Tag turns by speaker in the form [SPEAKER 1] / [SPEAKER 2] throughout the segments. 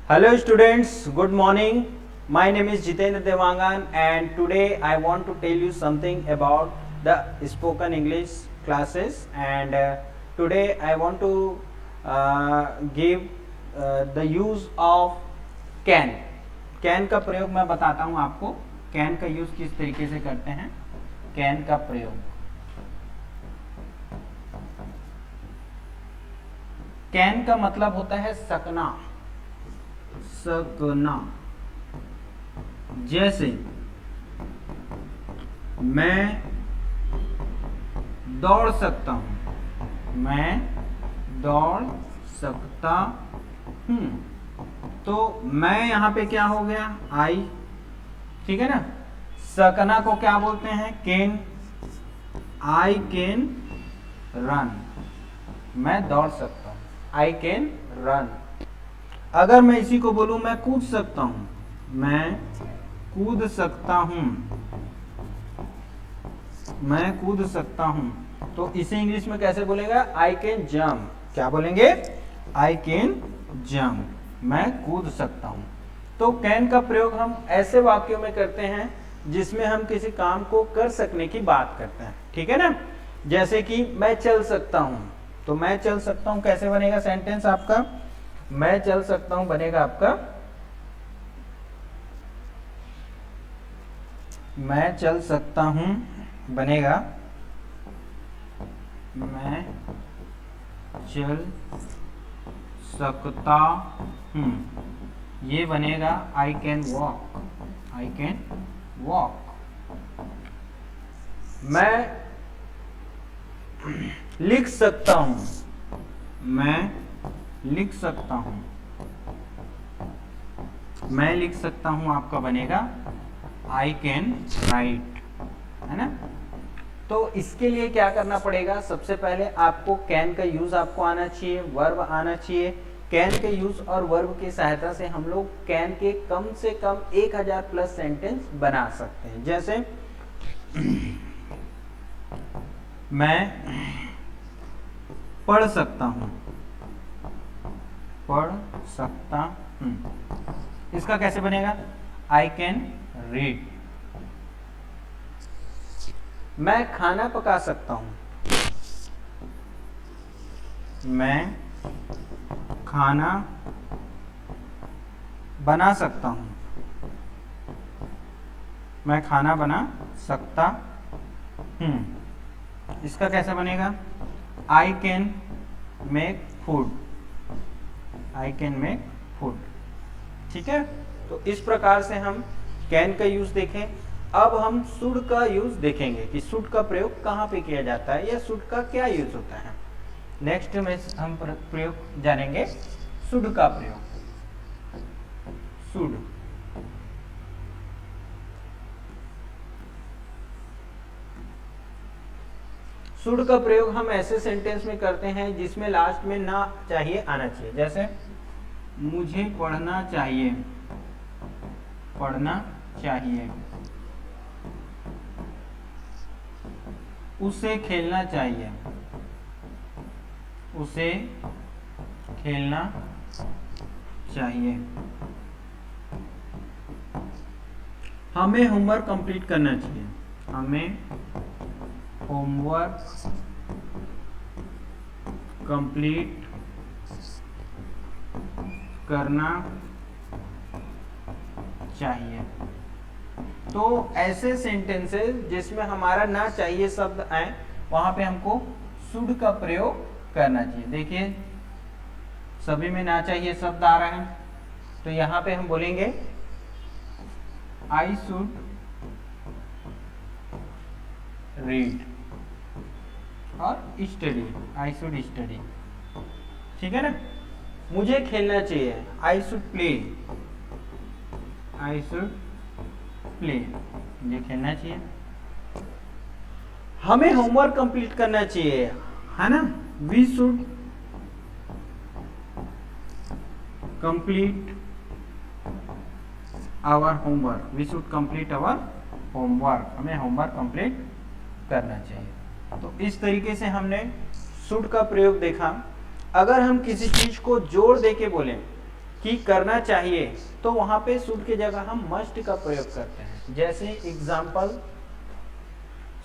[SPEAKER 1] Hello students, good morning. My name is Jitendra Devangan and today I want to tell you something about the spoken English classes and today I want to give the use of can. Can का प्रयोग मैं बताता हूँ आपको. Can का use किस तरीके से करते हैं. Can का प्रयोग. Can का मतलब होता है सकना. सकना. जैसे मैं दौड़ सकता हूं. मैं दौड़ सकता हूं. तो मैं यहां पे क्या हो गया, आई. ठीक है ना. सकना को क्या बोलते हैं, कैन. I can run. मैं दौड़ सकता हूं. I can run. अगर मैं इसी को बोलूं मैं कूद सकता हूं. मैं कूद सकता हूं. मैं कूद सकता हूं. तो इसे इंग्लिश में कैसे बोलेगा, आई कैन जंप. क्या बोलेंगे, आई कैन जंप. मैं कूद सकता हूं. तो कैन का प्रयोग हम ऐसे वाक्यों में करते हैं जिसमें हम किसी काम को कर सकने की बात करते हैं. ठीक है ना. जैसे कि मैं चल सकता हूं. तो मैं चल सकता हूं कैसे बनेगा सेंटेंस आपका, मैं चल सकता हूं बनेगा आपका मैं चल सकता हूं बनेगा मैं चल सकता हूं. ये बनेगा I can walk. I can walk. मैं लिख सकता हूं. मैं लिख सकता हूं. मैं लिख सकता हूं आपका बनेगा आई कैन राइट. है ना. तो इसके लिए क्या करना पड़ेगा, सबसे पहले आपको कैन का यूज आपको आना चाहिए, वर्ब आना चाहिए. कैन के यूज और वर्ब की सहायता से हम लोग कैन के कम से कम 1000 प्लस सेंटेंस बना सकते हैं. जैसे मैं पढ़ सकता हूं. पढ़ सकता हूं. इसका कैसे बनेगा, आई कैन रीड. मैं खाना पका सकता हूं. मैं खाना बना सकता हूं. मैं खाना बना सकता हूं. इसका कैसे बनेगा, I can make food. I can make food. ठीक है. तो इस प्रकार से हम कैन का यूज देखें. अब हम शुड का यूज देखेंगे कि शुड का प्रयोग कहाँ पे किया जाता है या शुड का क्या यूज होता है. नेक्स्ट में हम प्रयोग जानेंगे शुड का प्रयोग. शुड. शुड का प्रयोग हम ऐसे सेंटेंस में करते हैं जिसमें लास्ट में ना चाहिए आना चाहिए. जैसे मुझे पढ़ना चाहिए. पढ़ना चाहिए. उसे खेलना चाहिए. उसे खेलना चाहिए. हमें होमवर्क कंप्लीट करना चाहिए. हमें होमवर्क कंप्लीट करना चाहिए. तो ऐसे सेंटेंसेस जिसमें हमारा ना चाहिए शब्द आए वहां पे हमको शुड का प्रयोग करना चाहिए. देखिए सभी में ना चाहिए शब्द आ रहा है. तो यहां पे हम बोलेंगे आई शुड रीड और स्टडी. I should study. ठीक है ना. मुझे खेलना चाहिए. I should play. I should play. मुझे खेलना चाहिए. हमें होमवर्क कंप्लीट करना चाहिए. है ना. We should complete our homework. We should complete our homework. हमें होमवर्क कंप्लीट करना चाहिए. तो इस तरीके से हमने शुड का प्रयोग देखा. अगर हम किसी चीज को जोड़ दे के बोलें कि करना चाहिए, तो वहां पे शुड की जगह हम मस्ट का प्रयोग करते हैं। जैसे एग्जाम्पल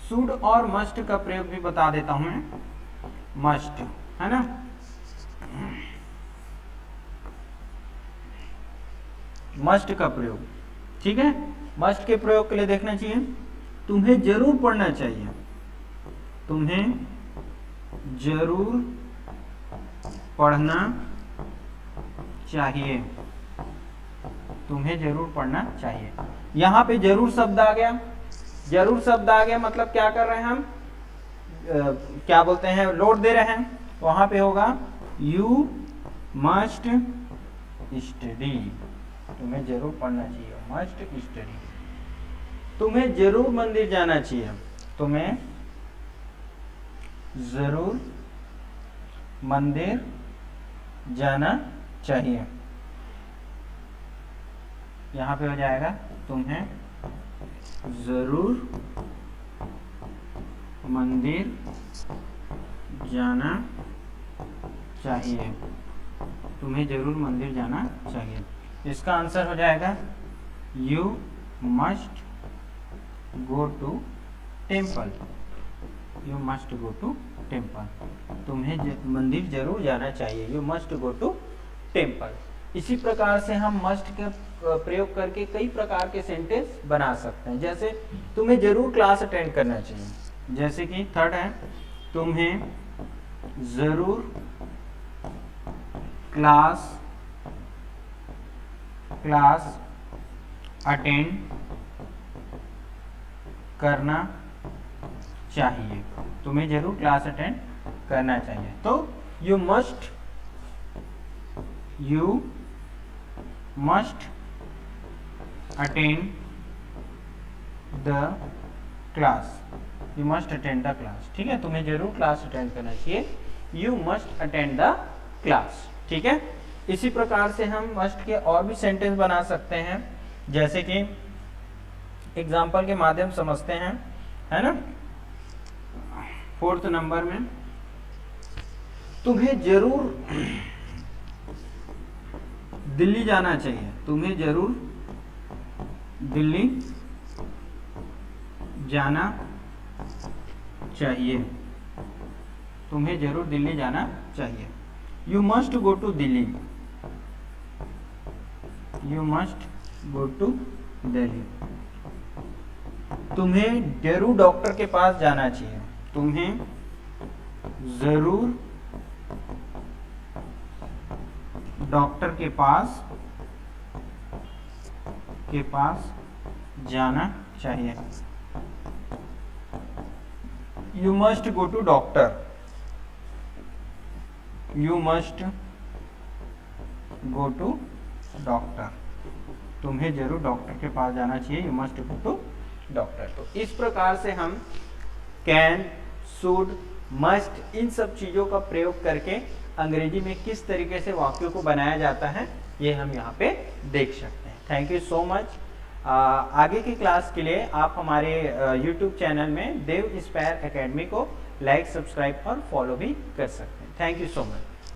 [SPEAKER 1] शुड और मस्ट का प्रयोग भी बता देता हूं मैं। मस्ट है ना, मस्ट का प्रयोग, ठीक है। मस्ट के प्रयोग के लिए देखना चाहिए, तुम्हें जरूर पढ़ना चाहिए, तुम्हें जरूर पढ़ना चाहिए, तुम्हें जरूर पढ़ना चाहिए। यहां पे जरूर शब्द आ गया, जरूर शब्द आ गया मतलब क्या कर रहे हैं हम, क्या बोलते हैं, लोड दे रहे हैं। वहां पे होगा यू मस्ट स्टडी, तुम्हें जरूर पढ़ना चाहिए, मस्ट स्टडी। तुम्हें जरूर मंदिर जाना चाहिए, तुम्हें जरूर मंदिर जाना चाहिए। यहां पे हो जाएगा तुम्हें जरूर मंदिर जाना चाहिए, तुम्हें जरूर मंदिर जाना चाहिए। इसका आंसर हो जाएगा you must go to temple, you must go to temple, तुम्हें मंदिर जरूर जाना चाहिए, you must go to temple. इसी प्रकार से हम मस्ट के प्रयोग करके कई प्रकार के सेंटेंस बना सकते हैं। जैसे तुम्हें जरूर क्लास अटेंड करना चाहिए, जैसे कि थर्ड है तुम्हें जरूर क्लास अटेंड करना चाहिए, तुम्हें जरूर क्लास अटेंड करना चाहिए। तो you must attend the class, you must attend the class, ठीक है, तुम्हें जरूर क्लास अटेंड करना चाहिए, you must attend the class, ठीक है। इसी प्रकार से हम मस्ट के और भी सेंटेंस बना सकते हैं, जैसे कि एग्जाम्पल के माध्यम समझते हैं, है ना। 4th नंबर में तुम्हें जरूर दिल्ली जाना चाहिए, तुम्हें जरूर दिल्ली जाना चाहिए, तुम्हें जरूर दिल्ली जाना चाहिए। You must go to Delhi, you must go to Delhi. तुम्हें जरूर डॉक्टर के पास जाना चाहिए, तुम्हें जरूर डॉक्टर के पास जाना चाहिए। You must go to doctor, you must go to doctor, तुम्हें जरूर डॉक्टर के पास जाना चाहिए, you must go to doctor. तो इस प्रकार से हम कैन, शुड, मस्ट, इन सब चीजों का प्रयोग करके अंग्रेजी में किस तरीके से वाक्यों को बनाया जाता है ये हम यहाँ पे देख सकते हैं। Thank you so much. आगे की क्लास के लिए आप हमारे YouTube चैनल में देव इंस्पायर एकेडमी को लाइक, सब्सक्राइब और फॉलो भी कर सकते हैं। Thank you so much.